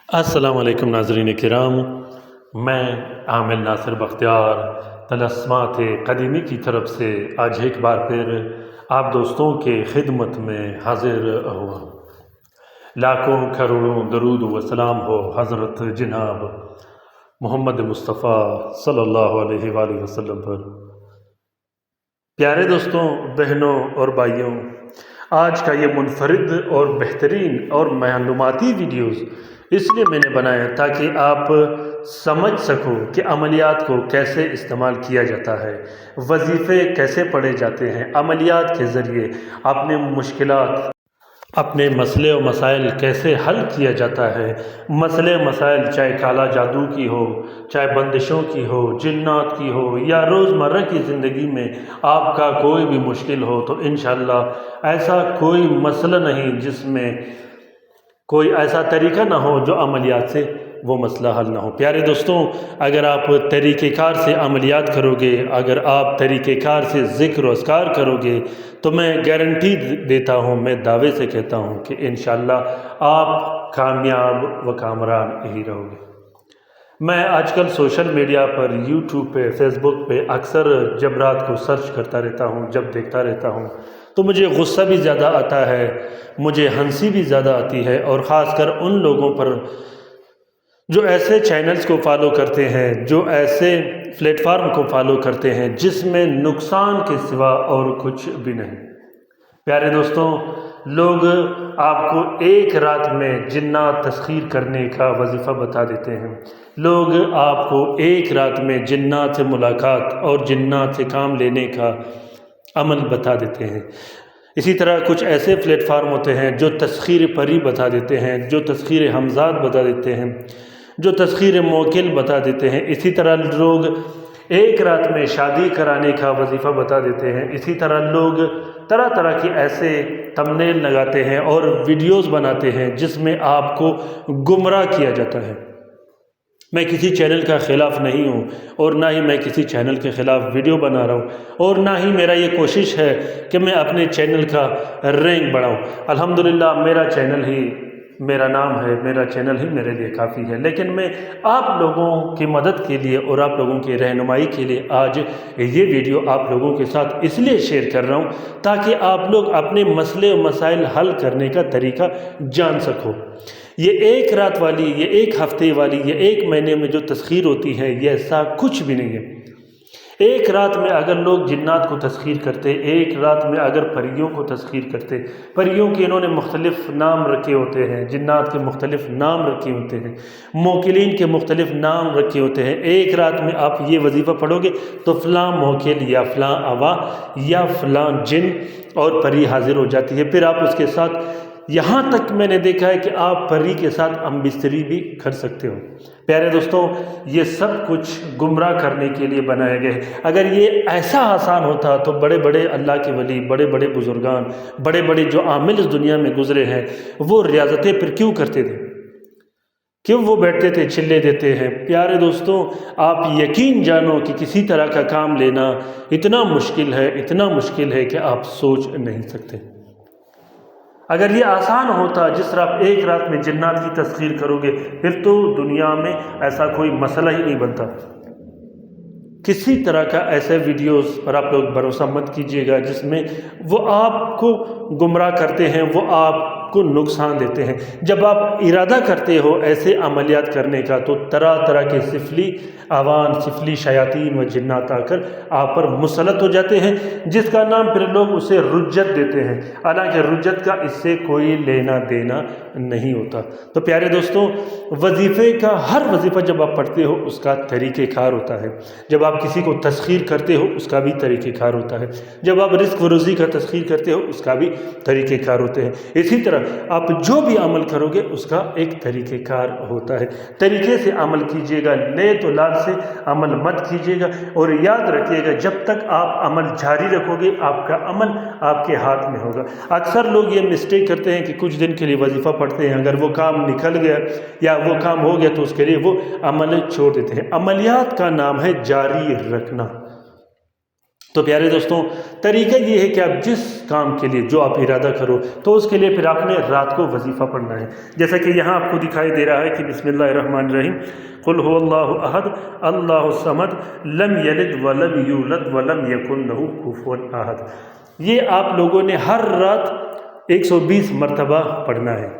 السلام علیکم ناظرین کرام، میں عامل ناصر بختیار طلسمات قدیمی کی طرف سے آج ایک بار پھر آپ دوستوں کے خدمت میں حاضر ہوا۔ لاکھوں کروڑوں درود و سلام ہو حضرت جناب محمد مصطفیٰ صلی اللہ علیہ وآلہ وسلم پر۔ پیارے دوستوں، بہنوں اور بھائیوں، آج کا یہ منفرد اور بہترین اور معلوماتی ویڈیوز اس لیے میں نے بنایا تاکہ آپ سمجھ سکو کہ عملیات کو کیسے استعمال کیا جاتا ہے، وظیفے کیسے پڑھے جاتے ہیں، عملیات کے ذریعے اپنے مشکلات، اپنے مسئلے و مسائل کیسے حل کیا جاتا ہے۔ مسئلے مسائل چاہے کالا جادو کی ہو، چاہے بندشوں کی ہو، جنات کی ہو، یا روزمرہ کی زندگی میں آپ کا کوئی بھی مشکل ہو، تو انشاءاللہ ایسا کوئی مسئلہ نہیں جس میں کوئی ایسا طریقہ نہ ہو جو عملیات سے وہ مسئلہ حل نہ ہو۔ پیارے دوستوں، اگر آپ طریقہ کار سے عملیات کرو گے، اگر آپ طریقہ کار سے ذکر و اذکار کرو گے، تو میں گارنٹی دیتا ہوں، میں دعوے سے کہتا ہوں کہ انشاءاللہ آپ کامیاب و کامران ہی رہو گے۔ میں آج کل سوشل میڈیا پر، یوٹیوب پہ، فیس بک پہ اکثر جب رات کو سرچ کرتا رہتا ہوں، جب دیکھتا رہتا ہوں، تو مجھے غصہ بھی زیادہ آتا ہے، مجھے ہنسی بھی زیادہ آتی ہے، اور خاص کر ان لوگوں پر جو ایسے چینلز کو فالو کرتے ہیں، جو ایسے پلیٹ فارم کو فالو کرتے ہیں جس میں نقصان کے سوا اور کچھ بھی نہیں۔ پیارے دوستوں، لوگ آپ کو ایک رات میں جنات تسخیر کرنے کا وظیفہ بتا دیتے ہیں، لوگ آپ کو ایک رات میں جنات سے ملاقات اور جنات سے کام لینے کا عمل بتا دیتے ہیں۔ اسی طرح کچھ ایسے پلیٹ فارم ہوتے ہیں جو تسخیر پری بتا دیتے ہیں، جو تسخیر حمزات بتا دیتے ہیں، جو تسخیر موکل بتا دیتے ہیں۔ اسی طرح لوگ ایک رات میں شادی کرانے کا وظیفہ بتا دیتے ہیں۔ اسی طرح لوگ طرح طرح کی ایسے تمنیل لگاتے ہیں اور ویڈیوز بناتے ہیں جس میں آپ کو گمراہ کیا جاتا ہے۔ میں کسی چینل کا خلاف نہیں ہوں، اور نہ ہی میں کسی چینل کے خلاف ویڈیو بنا رہا ہوں، اور نہ ہی میرا یہ کوشش ہے کہ میں اپنے چینل کا رینک بڑھاؤں۔ الحمدللہ میرا چینل ہی میرا نام ہے، میرا چینل ہی میرے لیے کافی ہے، لیکن میں آپ لوگوں کی مدد کے لیے اور آپ لوگوں کی رہنمائی کے لیے آج یہ ویڈیو آپ لوگوں کے ساتھ اس لیے شیئر کر رہا ہوں تاکہ آپ لوگ اپنے مسئلے و مسائل حل کرنے کا طریقہ جان سکو۔ یہ ایک رات والی، یہ ایک ہفتے والی، یہ ایک مہینے میں جو تسخیر ہوتی ہے، یہ ایسا کچھ بھی نہیں ہے۔ ایک رات میں اگر لوگ جنات کو تسخیر کرتے، ایک رات میں اگر پریوں کو تسخیر کرتے، پریوں کے انہوں نے مختلف نام رکھے ہوتے ہیں، جنات کے مختلف نام رکھے ہوتے ہیں، موکلین کے مختلف نام رکھے ہوتے ہیں۔ ایک رات میں آپ یہ وظیفہ پڑھو گے تو فلاں موکل یا فلاں آوا یا فلاں جن اور پری حاضر ہو جاتی ہے۔ پھر آپ اس کے ساتھ، یہاں تک میں نے دیکھا ہے کہ آپ پری کے ساتھ امبستری بھی کر سکتے ہو۔ پیارے دوستوں، یہ سب کچھ گمراہ کرنے کے لیے بنائے گئے۔ اگر یہ ایسا آسان ہوتا تو بڑے بڑے اللہ کے ولی، بڑے بڑے بزرگان، بڑے بڑے جو عامل اس دنیا میں گزرے ہیں، وہ ریاضتیں پھر کیوں کرتے تھے؟ کیوں وہ بیٹھتے تھے، چلے دیتے ہیں؟ پیارے دوستوں، آپ یقین جانو کہ کسی طرح کا کام لینا اتنا مشکل ہے، اتنا مشکل ہے کہ آپ سوچ نہیں سکتے۔ اگر یہ آسان ہوتا جس طرح آپ ایک رات میں جنات کی تسخیر کرو گے، پھر تو دنیا میں ایسا کوئی مسئلہ ہی نہیں بنتا۔ کسی طرح کا ایسے ویڈیوز پر آپ لوگ بھروسہ مت کیجیے گا جس میں وہ آپ کو گمراہ کرتے ہیں، وہ آپ کو نقصان دیتے ہیں۔ جب آپ ارادہ کرتے ہو ایسے عملیات کرنے کا تو طرح طرح کے سفلی آوان، سفلی شیاطین و جنات آ کر آپ پر مسلط ہو جاتے ہیں، جس کا نام پھر لوگ اسے رجت دیتے ہیں، حالانکہ رجت کا اس سے کوئی لینا دینا نہیں ہوتا۔ تو پیارے دوستوں، وظیفے کا ہر وظیفہ جب آپ پڑھتے ہو اس کا طریقہ کار ہوتا ہے۔ جب آپ کسی کو تسخیر کرتے ہو اس کا بھی طریقہ کار ہوتا ہے۔ جب آپ رزق و روزی کا تسخیر کرتے ہو اس کا بھی طریقہ کار ہوتے ہیں۔ اسی طرح آپ جو بھی عمل کرو گے اس کا ایک طریقہ کار ہوتا ہے۔ طریقے سے عمل کیجیے گا، نیت و لال سے عمل مت کیجیے گا، اور یاد رکھیے گا جب تک آپ عمل جاری رکھو گے آپ کا عمل آپ کے ہاتھ میں ہوگا۔ اکثر لوگ یہ مسٹیک کرتے ہیں کہ کچھ دن کے لیے وظیفہ پڑھتے ہیں، اگر وہ کام نکل گیا یا وہ کام ہو گیا تو اس کے لیے وہ عمل چھوڑ دیتے ہیں۔ عملیات کا نام ہے جاری رکھنا۔ تو پیارے دوستوں، طریقہ یہ ہے کہ آپ جس کام کے لیے جو آپ ارادہ کرو تو اس کے لیے پھر آپ نے رات کو وظیفہ پڑھنا ہے، جیسا کہ یہاں آپ کو دکھائی دے رہا ہے کہ بسم اللہ الرحمن الرحیم، قل هو اللہ احد اللہ الصمد لم یلد ولم یولد ولم یکن لہ کفوا احد۔ یہ آپ لوگوں نے ہر رات 120 مرتبہ پڑھنا ہے،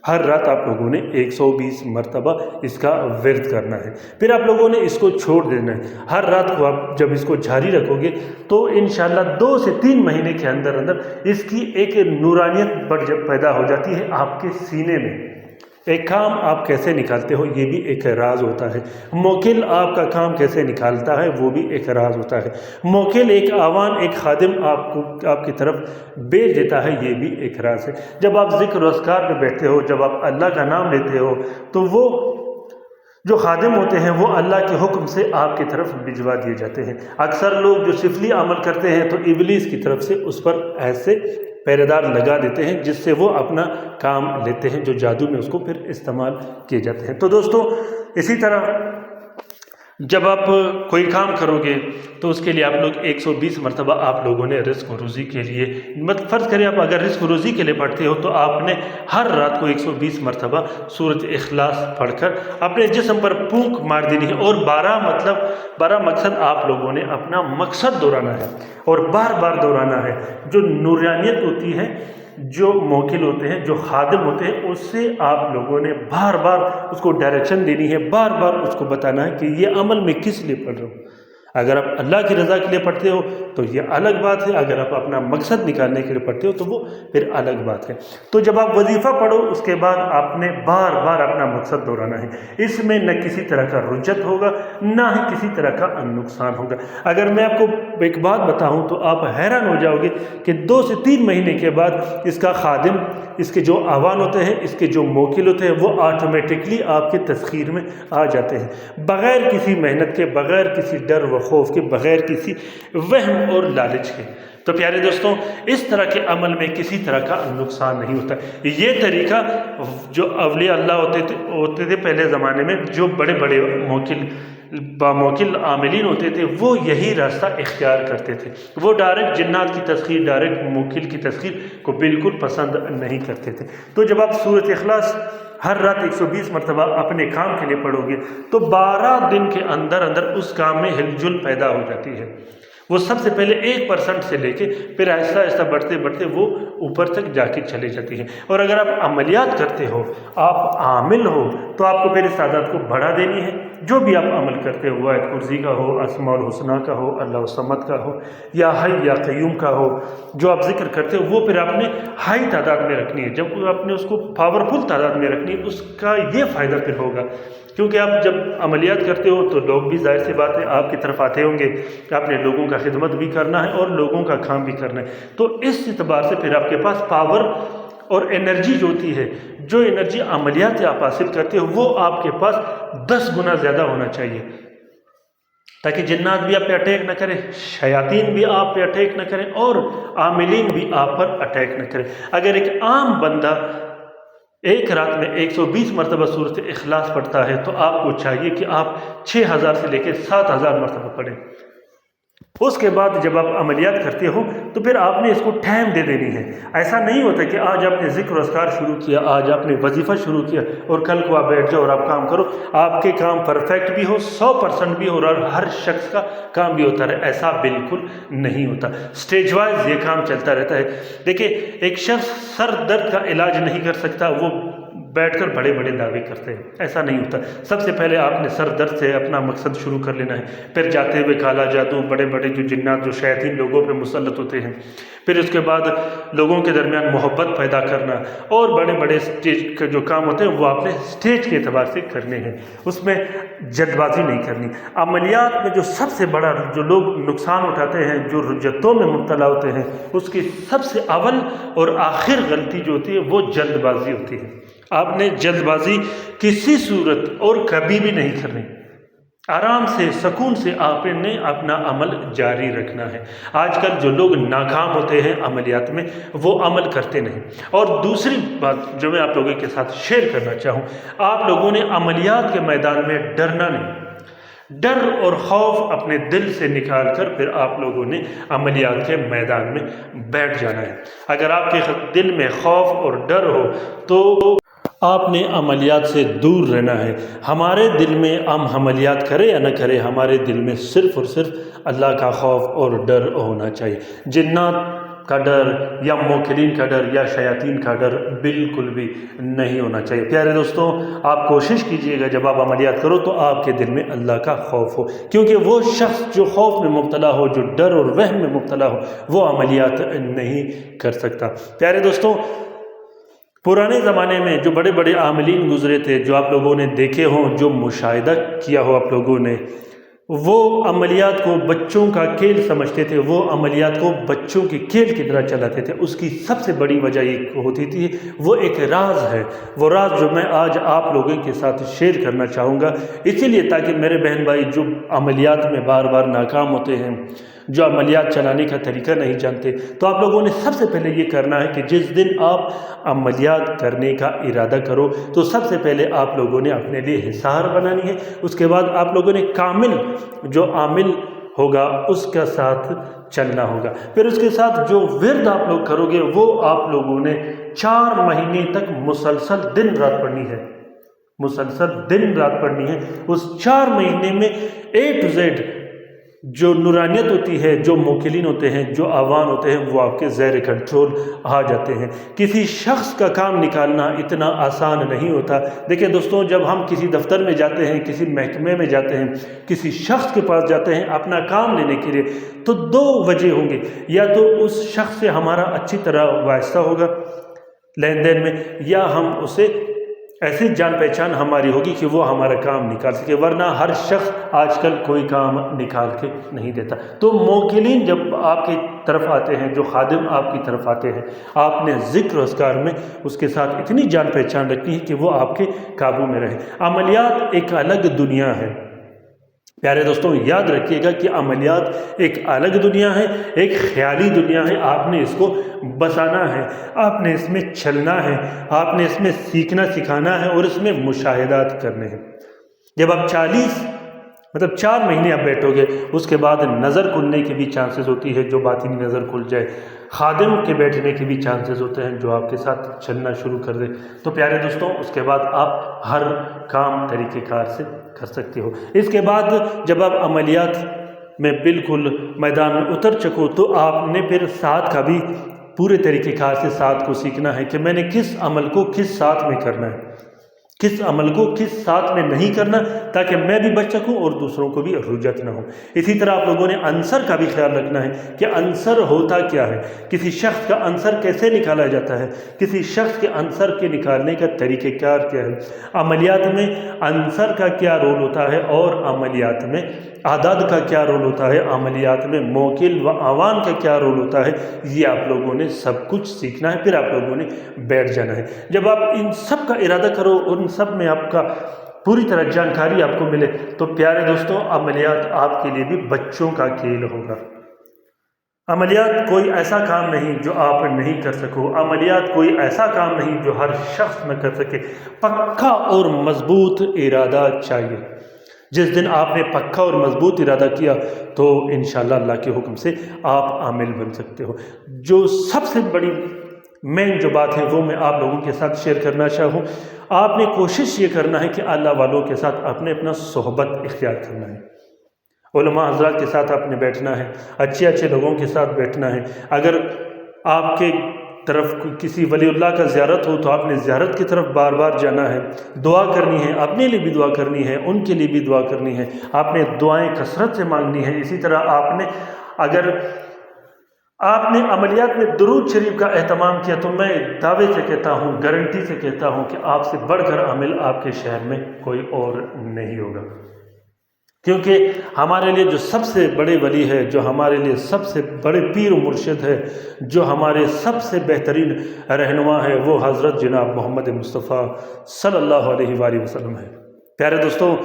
ہر رات آپ لوگوں نے 120 مرتبہ اس کا ورد کرنا ہے، پھر آپ لوگوں نے اس کو چھوڑ دینا ہے۔ ہر رات کو آپ جب اس کو جاری رکھو گے تو انشاءاللہ 2 سے 3 مہینے کے اندر اس کی ایک نورانیت پیدا ہو جاتی ہے آپ کے سینے میں۔ ایک کام آپ کیسے نکالتے ہو یہ بھی ایک راز ہوتا ہے، موکل آپ کا کام کیسے نکالتا ہے وہ بھی ایک راز ہوتا ہے، موکل ایک آوان ایک خادم آپ کی طرف بھیج دیتا ہے یہ بھی ایک راز ہے۔ جب آپ ذکر و اذکار میں بیٹھتے ہو، جب آپ اللہ کا نام لیتے ہو تو وہ جو خادم ہوتے ہیں وہ اللہ کے حکم سے آپ کی طرف بھجوا دیے جاتے ہیں۔ اکثر لوگ جو سفلی عمل کرتے ہیں تو ابلیس کی طرف سے اس پر ایسے پہرے دار لگا دیتے ہیں جس سے وہ اپنا کام لیتے ہیں، جو جادو میں اس کو پھر استعمال کیے جاتے ہیں۔ تو دوستو، اسی طرح جب آپ کوئی کام کرو گے تو اس کے لیے آپ لوگ 120 مرتبہ آپ لوگوں نے رزق و روزی کے لیے، فرض کریں آپ اگر رزق و روزی کے لیے پڑھتے ہو تو آپ نے ہر رات کو 120 مرتبہ سورۃ اخلاص پڑھ کر اپنے جسم پر پھونک مار دینی ہے، اور 12 مقصد آپ لوگوں نے اپنا مقصد دہرانا ہے اور بار بار دہرانا ہے۔ جو نورانیت ہوتی ہے، جو موکل ہوتے ہیں، جو خادم ہوتے ہیں، اس سے آپ لوگوں نے بار بار اس کو ڈائریکشن دینی ہے، بار بار اس کو بتانا ہے کہ یہ عمل میں کس لیے پڑھ رہا ہوں۔ اگر آپ اللہ کی رضا کے لیے پڑھتے ہو تو یہ الگ بات ہے، اگر آپ اپنا مقصد نکالنے کے لیے پڑھتے ہو تو وہ پھر الگ بات ہے۔ تو جب آپ وظیفہ پڑھو اس کے بعد آپ نے بار بار اپنا مقصد دہرانا ہے، اس میں نہ کسی طرح کا رجت ہوگا نہ ہی کسی طرح کا نقصان ہوگا۔ اگر میں آپ کو ایک بات بتاؤں تو آپ حیران ہو جاؤ گے کہ 2 سے 3 مہینے کے بعد اس کا خادم، اس کے جو آوان ہوتے ہیں، اس کے جو موکل ہوتے ہیں، وہ آٹومیٹکلی آپ کے تسخیر میں آ جاتے ہیں، بغیر کسی محنت کے، بغیر کسی ڈر و خوف کے، بغیر کسی وہم اور لالچ کے۔ تو پیارے دوستوں، اس طرح کے عمل میں کسی طرح کا نقصان نہیں ہوتا۔ یہ طریقہ جو اولیاء اللہ ہوتے تھے پہلے زمانے میں، جو بڑے بڑے موکل عاملین ہوتے تھے، وہ یہی راستہ اختیار کرتے تھے۔ وہ ڈائریکٹ جنات کی تسخیر، ڈائریکٹ موکل کی تسخیر کو بالکل پسند نہیں کرتے تھے۔ تو جب آپ سورۃ اخلاص ہر رات 120 مرتبہ اپنے کام کے لیے پڑھو گے تو 12 دن کے اندر اس کام میں ہل جل پیدا ہو جاتی ہے۔ وہ سب سے پہلے 1% سے لے کے پھر آہستہ آہستہ بڑھتے بڑھتے وہ اوپر تک جا کے چلے جاتی ہیں۔ اور اگر آپ عملیات کرتے ہو، آپ عامل ہو، تو آپ کو پھر اس تعداد کو بڑھا دینی ہے۔ جو بھی آپ عمل کرتے ہو، آیت کرسی کا ہو، اسماء الحسنیٰ کا ہو، اللہ الصمد کا ہو، یا حی یا قیوم کا ہو، جو آپ ذکر کرتے ہو وہ پھر آپ نے ہائی تعداد میں رکھنی ہے۔ جب آپ نے اس کو پاورفل تعداد میں رکھنی ہے، اس کا یہ فائدہ پھر ہوگا، کیونکہ آپ جب عملیات کرتے ہو تو لوگ بھی ظاہر سی بات ہے آپ کی طرف آتے ہوں گے، آپ نے لوگوں کا خدمت بھی کرنا ہے اور لوگوں کا کام بھی کرنا ہے۔ تو اس اعتبار سے پھر آپ کے پاس پاور اور انرجی جو ہوتی ہے، جو انرجی عملیات سے آپ حاصل کرتے ہو، وہ آپ کے پاس 10 گنا زیادہ ہونا چاہیے، تاکہ جنات بھی آپ پہ اٹیک نہ کریں، شیاطین بھی آپ پہ اٹیک نہ کریں، اور عاملین بھی آپ پر اٹیک نہ کریں۔ اگر ایک عام بندہ ایک رات میں 120 مرتبہ سورۃ اخلاص پڑھتا ہے تو آپ کو چاہیے کہ آپ 6000 سے لے کے 7000 مرتبہ پڑھیں۔ اس کے بعد جب آپ عملیات کرتے ہو تو پھر آپ نے اس کو ٹائم دے دینی ہے۔ ایسا نہیں ہوتا کہ آج آپ نے ذکر و اذکار شروع کیا، آج آپ نے وظیفہ شروع کیا اور کل کو آپ بیٹھ جاؤ اور آپ کام کرو، آپ کے کام پرفیکٹ بھی ہو، 100% بھی ہو اور ہر شخص کا کام بھی ہوتا رہے، ایسا بالکل نہیں ہوتا۔ سٹیج وائز یہ کام چلتا رہتا ہے۔ دیکھیں، ایک شخص سر درد کا علاج نہیں کر سکتا، وہ بیٹھ کر بڑے بڑے دعوے کرتے ہیں، ایسا نہیں ہوتا۔ سب سے پہلے آپ نے سر درد سے اپنا مقصد شروع کر لینا ہے، پھر جاتے ہوئے کالا جادو، بڑے بڑے جو جنات، جو شیاطین لوگوں پہ مسلط ہوتے ہیں، پھر اس کے بعد لوگوں کے درمیان محبت پیدا کرنا، اور بڑے بڑے اسٹیج کے جو کام ہوتے ہیں وہ آپ نے اسٹیج کے اعتبار سے کرنے ہیں، اس میں جلد بازی نہیں کرنی۔ عملیات میں جو سب سے بڑا جو لوگ نقصان اٹھاتے ہیں، جو رجتوں میں مبتلا ہوتے ہیں، اس کی سب سے اول اور آخر غلطی جو ہوتی ہے وہ جلد بازی ہوتی ہے۔ آپ نے جلد بازی کسی صورت اور کبھی بھی نہیں کرنی، آرام سے سکون سے آپ نے اپنا عمل جاری رکھنا ہے۔ آج کل جو لوگ ناکام ہوتے ہیں عملیات میں، وہ عمل کرتے نہیں۔ اور دوسری بات جو میں آپ لوگوں کے ساتھ شیئر کرنا چاہوں، آپ لوگوں نے عملیات کے میدان میں ڈرنا نہیں۔ ڈر اور خوف اپنے دل سے نکال کر پھر آپ لوگوں نے عملیات کے میدان میں بیٹھ جانا ہے۔ اگر آپ کے دل میں خوف اور ڈر ہو تو آپ نے عملیات سے دور رہنا ہے۔ ہمارے دل میں ہم عملیات کرے یا نہ کرے، ہمارے دل میں صرف اور صرف اللہ کا خوف اور ڈر ہونا چاہیے۔ جنات کا ڈر یا موکلین کا ڈر یا شیاطین کا ڈر بالکل بھی نہیں ہونا چاہیے۔ پیارے دوستوں، آپ کوشش کیجئے گا جب آپ عملیات کرو تو آپ کے دل میں اللہ کا خوف ہو، کیونکہ وہ شخص جو خوف میں مبتلا ہو، جو ڈر اور وہم میں مبتلا ہو، وہ عملیات نہیں کر سکتا۔ پیارے دوستوں، پرانے زمانے میں جو بڑے بڑے عاملین گزرے تھے، جو آپ لوگوں نے دیکھے ہوں، جو مشاہدہ کیا ہو آپ لوگوں نے، وہ عملیات کو بچوں کا کھیل سمجھتے تھے، وہ عملیات کو بچوں کے کھیل کی طرح چلاتے تھے۔ اس کی سب سے بڑی وجہ یہ ہوتی تھی، وہ ایک راز ہے، وہ راز جو میں آج آپ لوگوں کے ساتھ شیئر کرنا چاہوں گا، اسی لیے تاکہ میرے بہن بھائی جو عملیات میں بار بار ناکام ہوتے ہیں، جو عملیات چلانے کا طریقہ نہیں جانتے، تو آپ لوگوں نے سب سے پہلے یہ کرنا ہے کہ جس دن آپ عملیات کرنے کا ارادہ کرو تو سب سے پہلے آپ لوگوں نے اپنے لیے حصار بنانی ہے۔ اس کے بعد آپ لوگوں نے کامل جو عامل ہوگا اس کا ساتھ چلنا ہوگا۔ پھر اس کے ساتھ جو ورد آپ لوگ کرو گے وہ آپ لوگوں نے 4 مہینے تک مسلسل دن رات پڑھنی ہے، مسلسل دن رات پڑھنی ہے۔ اس 4 مہینے میں A to Z جو نورانیت ہوتی ہے، جو موکلین ہوتے ہیں، جو آوان ہوتے ہیں، وہ آپ کے زیر کنٹرول آ جاتے ہیں۔ کسی شخص کا کام نکالنا اتنا آسان نہیں ہوتا۔ دیکھیں دوستوں، جب ہم کسی دفتر میں جاتے ہیں، کسی محکمے میں جاتے ہیں، کسی شخص کے پاس جاتے ہیں اپنا کام لینے کے لیے، تو 2 وجہ ہوں گے، یا تو اس شخص سے ہمارا اچھی طرح واسطہ ہوگا لین دین میں، یا ہم اسے ایسی جان پہچان ہماری ہوگی کہ وہ ہمارا کام نکال سکے، ورنہ ہر شخص آج کل کوئی کام نکال کے نہیں دیتا۔ تو موکلین جب آپ کی طرف آتے ہیں، جو خادم آپ کی طرف آتے ہیں، آپ نے ذکر و اذکار میں اس کے ساتھ اتنی جان پہچان رکھنی ہے کہ وہ آپ کے قابو میں رہے۔ عملیات ایک الگ دنیا ہے۔ پیارے دوستوں، یاد رکھیے گا کہ عملیات ایک الگ دنیا ہے، ایک خیالی دنیا ہے۔ آپ نے اس کو بسانا ہے، آپ نے اس میں چلنا ہے، آپ نے اس میں سیکھنا سکھانا ہے اور اس میں مشاہدات کرنے ہیں۔ جب آپ 4 مہینے آپ بیٹھو گے، اس کے بعد نظر کھلنے کی بھی چانسز ہوتی ہے، جو باطنی نظر کھل جائے، خادم کے بیٹھنے کے بھی چانسز ہوتے ہیں جو آپ کے ساتھ چلنا شروع کر دے۔ تو پیارے دوستوں، اس کے بعد آپ ہر کام طریقہ کار سے کر سکتے ہو۔ اس کے بعد جب آپ عملیات میں بالکل میدان میں اتر چکو تو آپ نے پھر ساتھ کا بھی پورے طریقہ کار سے ساتھ کو سیکھنا ہے کہ میں نے کس عمل کو کس ساتھ میں کرنا ہے، کس عمل کو کس ساتھ میں نہیں کرنا، تاکہ میں بھی بچ سکوں اور دوسروں کو بھی رجت نہ ہو۔ اسی طرح آپ لوگوں نے عنصر کا بھی خیال رکھنا ہے کہ عنصر ہوتا کیا ہے، کسی شخص کا عنصر کیسے نکالا جاتا ہے، کسی شخص کے عنصر کے نکالنے کا طریقہ کار کیا ہے، عملیات میں عنصر کا کیا رول ہوتا ہے، اور عملیات میں اعداد کا کیا رول ہوتا ہے، عملیات میں موکل و آوان کا کیا رول ہوتا ہے، یہ آپ لوگوں نے سب کچھ سیکھنا ہے۔ پھر آپ لوگوں نے بیٹھ جانا ہے۔ جب آپ ان سب کا ارادہ کرو اور ان سب میں آپ کا پوری طرح جانکاری آپ کو ملے تو پیارے دوستوں، عملیات آپ کے لیے بھی بچوں کا کھیل ہوگا۔ عملیات کوئی ایسا کام نہیں جو آپ نہیں کر سکو، عملیات کوئی ایسا کام نہیں جو ہر شخص نہ کر سکے۔ پکا اور مضبوط ارادہ چاہیے۔ جس دن آپ نے پکا اور مضبوط ارادہ کیا تو انشاءاللہ اللہ کے حکم سے آپ عامل بن سکتے ہو۔ جو سب سے بڑی مین جو بات ہے وہ میں آپ لوگوں کے ساتھ شیئر کرنا چاہوں، آپ نے کوشش یہ کرنا ہے کہ اللہ والوں کے ساتھ اپنا صحبت اختیار کرنا ہے، علماء حضرات کے ساتھ آپ نے بیٹھنا ہے، اچھے لوگوں کے ساتھ بیٹھنا ہے۔ اگر آپ کے طرف کسی ولی اللہ کا زیارت ہو تو آپ نے زیارت کی طرف بار بار جانا ہے، دعا کرنی ہے، اپنے لیے بھی دعا کرنی ہے، ان کے لیے بھی دعا کرنی ہے، آپ نے دعائیں کثرت سے مانگنی ہے۔ اسی طرح اگر آپ نے عملیات میں درود شریف کا اہتمام کیا تو میں دعوے سے کہتا ہوں، گارنٹی سے کہتا ہوں کہ آپ سے بڑھ کر عامل آپ کے شہر میں کوئی اور نہیں ہوگا، کیونکہ ہمارے لیے جو سب سے بڑے ولی ہے، جو ہمارے لیے سب سے بڑے پیر و مرشد ہے، جو ہمارے سب سے بہترین رہنما ہے، وہ حضرت جناب محمد مصطفیٰ صلی اللہ علیہ وآلہ وسلم ہے۔ پیارے دوستوں،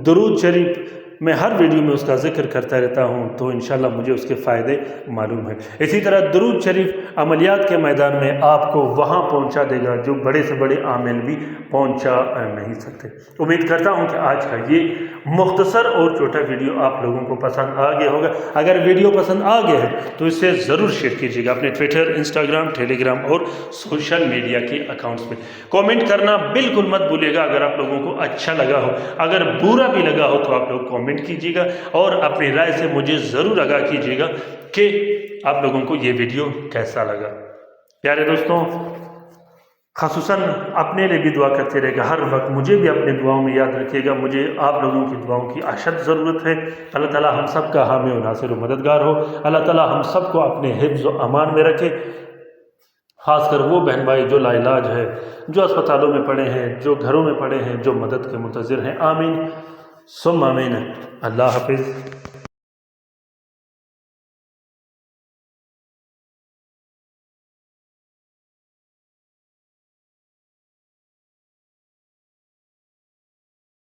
درود شریف میں ہر ویڈیو میں اس کا ذکر کرتا رہتا ہوں، تو انشاءاللہ مجھے اس کے فائدے معلوم ہیں۔ اسی طرح درود شریف عملیات کے میدان میں آپ کو وہاں پہنچا دے گا جو بڑے سے بڑے عامل بھی پہنچا نہیں سکتے۔ امید کرتا ہوں کہ آج کا یہ مختصر اور چھوٹا ویڈیو آپ لوگوں کو پسند آ گیا ہوگا۔ اگر ویڈیو پسند آ گیا ہے تو اسے ضرور شیئر کیجیے گا اپنے ٹویٹر، انسٹاگرام، ٹیلی گرام اور سوشل میڈیا کے اکاؤنٹس میں۔ کامنٹ کرنا بالکل مت بھولیے گا اگر آپ لوگوں کو اچھا لگا ہو، اگر برا بھی لگا ہو تو آپ لوگ کامنٹ کیجیے گا اور اپنی رائے سے مجھے ضرور آگاہ کیجیے گا کہ آپ لوگوں کو یہ ویڈیو کیسا لگا۔ پیارے دوستوں، خصوصاً اپنے لیے بھی دعا کرتے رہے گا، ہر وقت مجھے بھی اپنے دعاؤں میں یاد رکھیے گا، مجھے آپ لوگوں کی دعاؤں کی اشد ضرورت ہے۔ اللہ تعالیٰ ہم سب کا حامی و ناصر و مددگار ہو، اللہ تعالیٰ ہم سب کو اپنے حفظ و امان میں رکھے، خاص کر وہ بہن بھائی جو لا علاج ہے، جو اسپتالوں میں پڑے ہیں، جو گھروں میں پڑے ہیں، جو مدد کے منتظر ہیں۔ آمین ثم آمین۔ اللہ حافظ۔